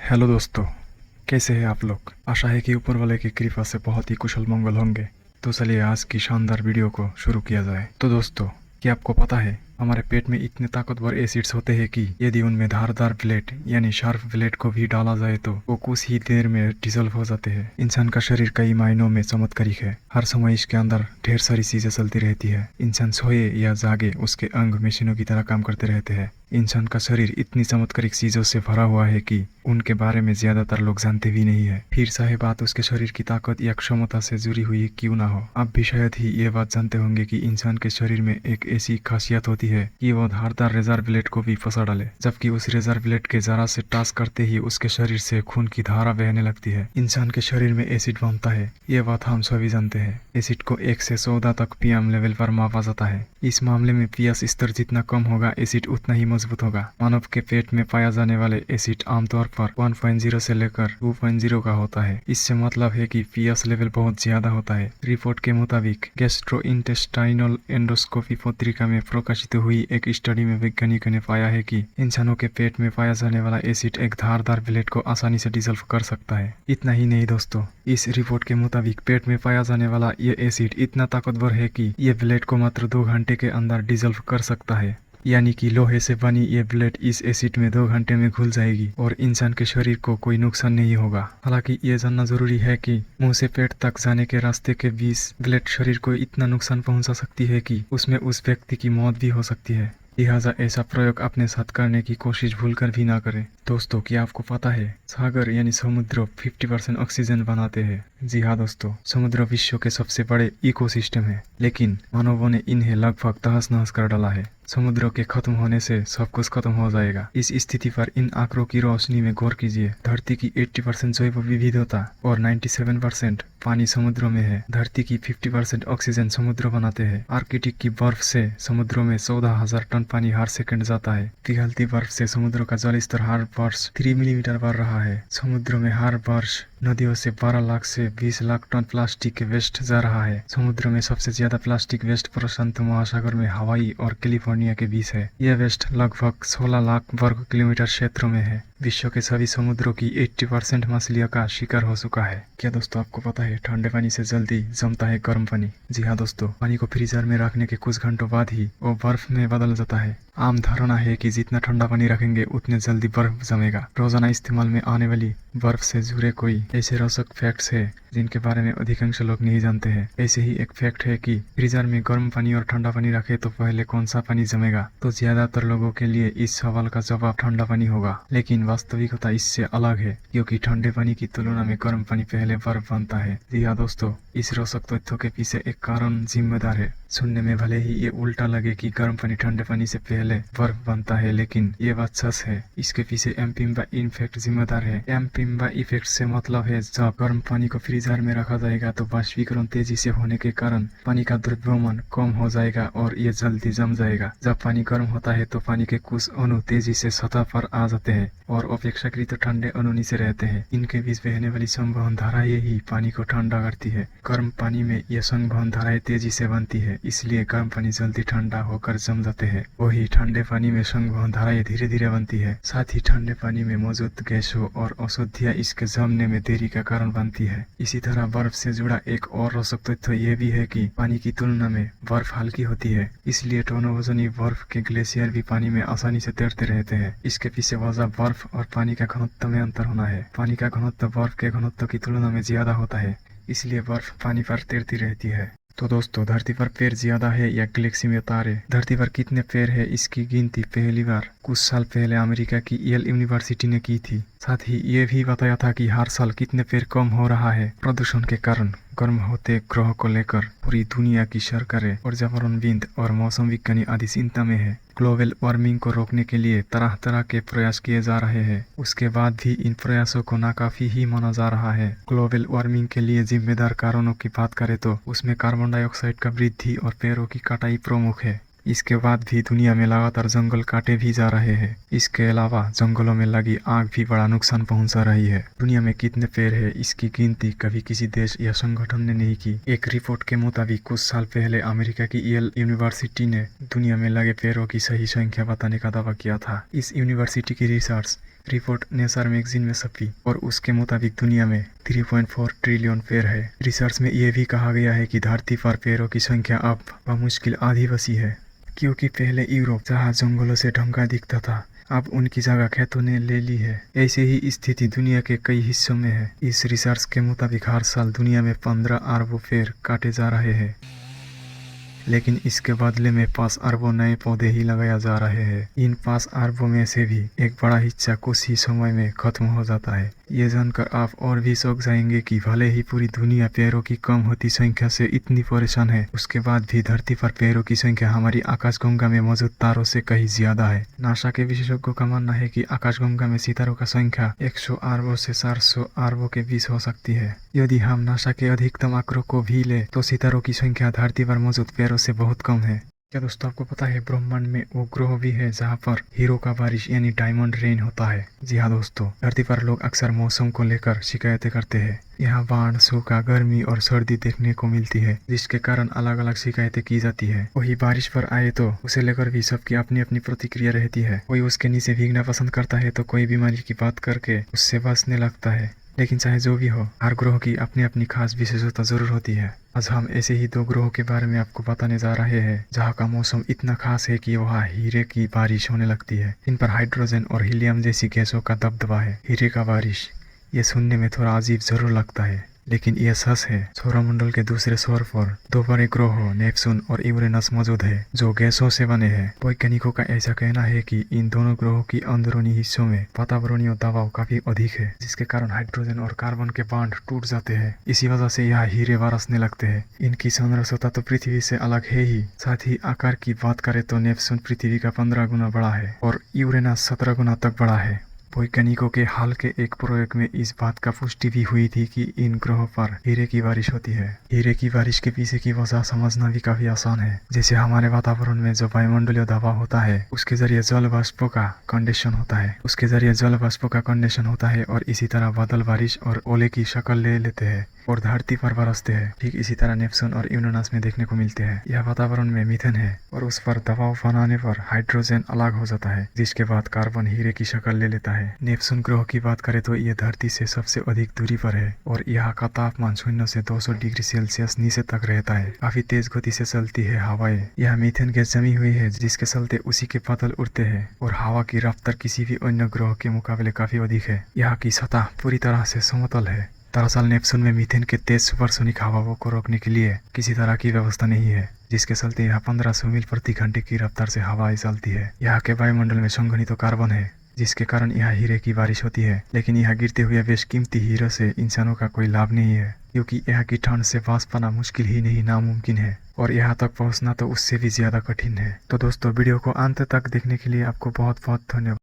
Hello दोस्तों, कैसे हैं आप लोग। आशा है कि ऊपर वाले की कृपा से बहुत ही कुशल मंगल होंगे। तो चलिए आज की शानदार वीडियो को शुरू किया जाए। तो दोस्तों, क्या आपको पता है हमारे पेट में इतने ताकतवर एसिड्स होते हैं कि यदि उनमें धारदार ब्लेड यानी शार्प ब्लेड को भी डाला जाए तो वो कुछ ही देर में डिजोल्व हो जाते हैं। इंसान का शरीर कई मायनों में चमत्कारिक है। हर समय इसके अंदर ढेर सारी चीजें चलती रहती है। इंसान सोए या जागे उसके अंग मशीनों की तरह काम करते रहते हैं। इंसान का शरीर इतनी चमत्कारिक चीजों से भरा हुआ है कि उनके बारे में ज्यादातर लोग जानते भी नहीं है। फिर चाहे बात उसके शरीर की ताकत या क्षमता से जुड़ी हुई क्यों ना हो, आप भी शायद ही ये बात जानते होंगे कि इंसान के शरीर में एक ऐसी खासियत होती है कि वो धारदार रेजर ब्लेड को भी फंसा डाले, जबकि उस रेजर ब्लेड के जरा से टच करते ही उसके शरीर से खून की धारा बहने लगती है। इंसान के शरीर में एसिड बनता है, ये बात हम सभी जानते हैं। एसिड को 1 से 14 तक पीएम लेवल पर मापा जाता है। इस मामले में पीएच स्तर जितना कम होगा एसिड उतना ही मजबूत होगा। मानव के पेट में पाया जाने वाले एसिड आमतौर पर 1.0 से लेकर 2.0 का होता है। इससे मतलब है कि पीएच लेवल बहुत ज्यादा होता है। रिपोर्ट के मुताबिक गैस्ट्रोइंटेस्टाइनल एंडोस्कोपी पत्रिका में प्रकाशित हुई एक स्टडी में वैज्ञानिकों ने पाया है कि इंसानों के पेट में पाया जाने वाला एसिड एक धारदार ब्लेड को आसानी से डिजोल्व कर सकता है। इतना ही नहीं दोस्तों, इस रिपोर्ट के मुताबिक पेट में पाया जाने वाला ये एसिड इतना ताकतवर है कि ये ब्लेड को मात्र 2 घंटे के अंदर डिजोल्व कर सकता है। यानी कि लोहे से बनी ये ब्लेड इस एसिड में 2 घंटे में घुल जाएगी और इंसान के शरीर को कोई नुकसान नहीं होगा। हालांकि ये जानना जरूरी है कि मुंह से पेट तक जाने के रास्ते के बीच ब्लेड शरीर को इतना नुकसान पहुंचा सकती है कि उसमें उस व्यक्ति की मौत भी हो सकती है। लिहाजा ऐसा प्रयोग अपने साथ करने की कोशिश भूलकर भी ना करें। दोस्तों, क्या आपको पता है सागर यानी समुद्र 50% ऑक्सीजन बनाते हैं। जी हाँ दोस्तों, समुद्र विश्व के सबसे बड़े इकोसिस्टम है, लेकिन मानवों ने इन्हें लगभग तहस नहस कर डाला है। समुद्रों के खत्म होने से सब कुछ खत्म हो जाएगा। इस स्थिति पर इन आंकड़ों की रोशनी में गौर कीजिए। धरती की 80% जैव विविधता और 97% पानी समुद्रों में है। धरती की 50% ऑक्सीजन समुद्र बनाते हैं। आर्कटिक की बर्फ से समुद्रों में 14,000 टन पानी हर सेकंड जाता है। पिघलती बर्फ से समुद्रों का जल स्तर हर वर्ष 3 मिलीमीटर बढ़ रहा है। समुद्र में हर वर्ष नदियों से 12 लाख से 20 लाख टन प्लास्टिक के वेस्ट जा रहा है। समुद्र में सबसे ज्यादा प्लास्टिक वेस्ट प्रशांत महासागर में हवाई और कैलिफोर्निया के बीच है। यह वेस्ट लगभग 16 लाख वर्ग किलोमीटर क्षेत्र में है। विश्व के सभी समुद्रों की 80% मछलियों का शिकार हो चुका है। क्या दोस्तों आपको पता है ठंडे पानी से जल्दी जमता है गर्म पानी। जी हाँ दोस्तों, पानी को फ्रीजर में रखने के कुछ घंटों बाद ही वो बर्फ में बदल जाता है। आम धारणा है कि जितना ठंडा पानी रखेंगे उतने जल्दी बर्फ जमेगा। रोजाना इस्तेमाल में आने वाली बर्फ से जुड़े कोई ऐसे रोचक फैक्ट्स है जिनके बारे में अधिकांश लोग नहीं जानते हैं। ऐसे ही एक फैक्ट है कि फ्रीजर में गर्म पानी और ठंडा पानी रखे तो पहले कौन सा पानी जमेगा। तो ज्यादातर लोगों के लिए इस सवाल का जवाब ठंडा पानी होगा, लेकिन वास्तविकता इससे अलग है, क्योंकि ठंडे पानी की तुलना में गर्म पानी पहले बर्फ बनता है। जी हाँ दोस्तों, इस रोचक तथ्यों के पीछे एक कारण जिम्मेदार है। सुनने में भले ही ये उल्टा लगे कि गर्म पानी ठंडे पानी से पहले बर्फ बनता है, लेकिन ये बात सच है। इसके पीछे एम्पिम्बा इफेक्ट जिम्मेदार है। एम्पिम्बा इफेक्ट से मतलब है जब गर्म पानी को फ्रीजर में रखा जाएगा तो वाष्पीकरण तेजी से होने के कारण पानी का द्रव्यमान कम हो जाएगा और ये जल्दी जम जाएगा। जब पानी गर्म होता है तो पानी के कुछ अणु तेजी से सतह पर आ जाते हैं और अपेक्षाकृत ठंडे अणु नीचे रहते हैं। इनके बीच बहने वाली संवहन धाराएं ही पानी को ठंडा करती है। गर्म पानी में यह संवहन धाराएं तेजी से बनती है, इसलिए गर्म पानी जल्दी ठंडा होकर जम जाते हैं। वही ठंडे पानी में संवहन धाराएं धीरे धीरे बनती है। साथ ही ठंडे पानी में मौजूद गैसों और अशुद्धियां इसके जमने में देरी का कारण बनती है। इसी तरह बर्फ से जुड़ा एक और रोचक तथ्य यह भी है कि पानी की तुलना में बर्फ हल्की होती है, इसलिए टोनो वजनी बर्फ के ग्लेशियर भी पानी में आसानी से तैरते रहते हैं। इसके पीछे वजह बर्फ और पानी का घनत्व में अंतर होना है। पानी का घनत्व बर्फ के घनत्व की तुलना में ज्यादा होता है, इसलिए बर्फ पानी पर तैरती रहती है। तो दोस्तों, धरती पर पैर ज्यादा है या गैलेक्सी में तारे। धरती पर कितने पैर है इसकी गिनती पहली बार कुछ साल पहले अमेरिका की येल यूनिवर्सिटी ने की थी। साथ ही ये भी बताया था कि हर साल कितने पैर कम हो रहा है प्रदूषण के कारण। गर्म होते ग्रह को लेकर पूरी दुनिया की सरकारें, पर्यावरणविद और मौसम विज्ञानी आदि चिंता में है। ग्लोबल वार्मिंग को रोकने के लिए तरह तरह के प्रयास किए जा रहे हैं। उसके बाद भी इन प्रयासों को नाकाफी ही माना जा रहा है। ग्लोबल वार्मिंग के लिए जिम्मेदार कारणों की बात करें तो उसमें कार्बन डाइऑक्साइड का वृद्धि और पेड़ों की कटाई प्रमुख है। इसके बाद भी दुनिया में लगातार जंगल काटे भी जा रहे हैं। इसके अलावा जंगलों में लगी आग भी बड़ा नुकसान पहुंचा रही है। दुनिया में कितने पेड़ है इसकी गिनती कभी किसी देश या संगठन ने नहीं की। एक रिपोर्ट के मुताबिक कुछ साल पहले अमेरिका की येल यूनिवर्सिटी ने दुनिया में लगे पेड़ों की सही संख्या बताने का दावा किया था। इस यूनिवर्सिटी की रिसर्च रिपोर्ट नेचर मैगजीन में छपी और उसके मुताबिक दुनिया में 3.4 ट्रिलियन पेड़ है। रिसर्च में ये भी कहा गया है कि धरती पर पेड़ों की संख्या अब बमुश्किल आधी बची है, क्योंकि पहले यूरोप जहाँ जंगलों से ढंका दिखता था, अब उनकी जगह खेतों ने ले ली है। ऐसे ही स्थिति दुनिया के कई हिस्सों में है। इस रिसर्च के मुताबिक हर साल दुनिया में 15 अरबों पेड़ काटे जा रहे हैं, लेकिन इसके बदले में 5 अरबों नए पौधे ही लगाया जा रहे हैं। इन 5 अरबों में से भी एक बड़ा हिस्सा कुछ ही समय में खत्म हो जाता है। ये जानकर आप और भी चौंक जाएंगे कि भले ही पूरी दुनिया पेड़ों की कम होती संख्या से इतनी परेशान है, उसके बाद भी धरती पर पेड़ों की संख्या हमारी आकाशगंगा में मौजूद तारों से कहीं ज्यादा है। नासा के विशेषज्ञों का मानना है कि आकाशगंगा में सितारों का संख्या 100 अरबों से 400 अरबों के बीच हो सकती है। यदि हम नासा के अधिकतम आंकड़ों को भी ले तो सितारों की संख्या धरती पर मौजूद पेड़ों से बहुत कम है। क्या दोस्तों आपको पता है ब्रह्मांड में वो ग्रह भी है जहाँ पर हीरो का बारिश यानी डायमंड रेन होता है। जी हाँ दोस्तों, धरती पर लोग अक्सर मौसम को लेकर शिकायतें करते हैं। यहाँ बाढ़, सूखा, गर्मी और सर्दी देखने को मिलती है, जिसके कारण अलग अलग शिकायतें की जाती है। वही बारिश पर आए तो उसे लेकर भी सबकी अपनी अपनी प्रतिक्रिया रहती है। कोई उसके नीचे भीगना पसंद करता है तो कोई बीमारी की बात करके उससे बचने लगता है। लेकिन चाहे जो भी हो, हर ग्रह की अपनी अपनी खास विशेषता जरूर होती है। आज हम ऐसे ही 2 ग्रहों के बारे में आपको बताने जा रहे हैं जहाँ का मौसम इतना खास है कि वहाँ हीरे की बारिश होने लगती है। इन पर हाइड्रोजन और हीलियम जैसी गैसों का दबदबा है। हीरे का बारिश, ये सुनने में थोड़ा अजीब जरूर लगता है, लेकिन यह सच है। सौरमंडल के दूसरे छोर पर 2 बड़े ग्रह नेपच्यून और यूरेनस मौजूद है, जो गैसों से बने हैं। वैज्ञानिकों का ऐसा कहना है कि इन दोनों ग्रहों की अंदरूनी हिस्सों में वातावरणीय दबाव काफी अधिक है, जिसके कारण हाइड्रोजन और कार्बन के बांड टूट जाते हैं। इसी वजह से यहाँ हीरे बरसने लगते हैं। इनकी संरचना तो पृथ्वी से अलग है ही, साथ ही आकार की बात करें तो नेपच्यून पृथ्वी का 15 गुना बड़ा है और यूरेनस 17 गुना तक बड़ा है। वैज्ञानिकों के हाल के एक प्रयोग में इस बात का पुष्टि भी हुई थी कि इन ग्रहों पर हीरे की बारिश होती है। हीरे की बारिश के पीछे की वजह समझना भी काफी आसान है। जैसे हमारे वातावरण में जो वायुमंडलीय दबाव होता है, उसके जरिए जल वाष्पों का कंडेंशन होता है और इसी तरह बादल बारिश और ओले की शक्ल ले लेते हैं और धरती पर बरसते हैं। ठीक इसी तरह नेपच्यून और यूरेनस में देखने को मिलते हैं। यह वातावरण में मीथेन है और उस पर दबाव बनाने पर हाइड्रोजन अलग हो जाता है, जिसके बाद कार्बन हीरे की शक्ल ले लेता है। नेपच्यून ग्रह की बात करें तो यह धरती से सबसे अधिक दूरी पर है और यहाँ का तापमान 0 से 200 डिग्री सेल्सियस नीचे तक रहता है। काफी तेज गति से चलती है हवाएं। यह मीथेन गैस जमी हुई है, जिसके चलते उसी के बादल उड़ते हैं और हवा की रफ्तार किसी भी अन्य ग्रह के मुकाबले काफी अधिक है। यहाँ की सतह पूरी तरह से समतल है। दरअसल नेपच्यून में मीथेन के तेज सुपरसोनिक हवाओं को रोकने के लिए किसी तरह की व्यवस्था नहीं है, जिसके चलते यहाँ 1500 मील प्रति घंटे की रफ्तार से हवाएं चलती है। यहाँ के वायुमंडल में संघनित कार्बन है, जिसके कारण यहाँ हीरे की बारिश होती है। लेकिन यहाँ गिरते हुए बेशकीमती हीरे से इंसानों का कोई लाभ नहीं है, क्योंकि यहाँ की ठंड से बाँच पाना मुश्किल ही नहीं नामुमकिन है और यहाँ तक पहुँचना तो उससे भी ज्यादा कठिन है। तो दोस्तों, वीडियो को अंत तक देखने के लिए आपको बहुत बहुत धन्यवाद।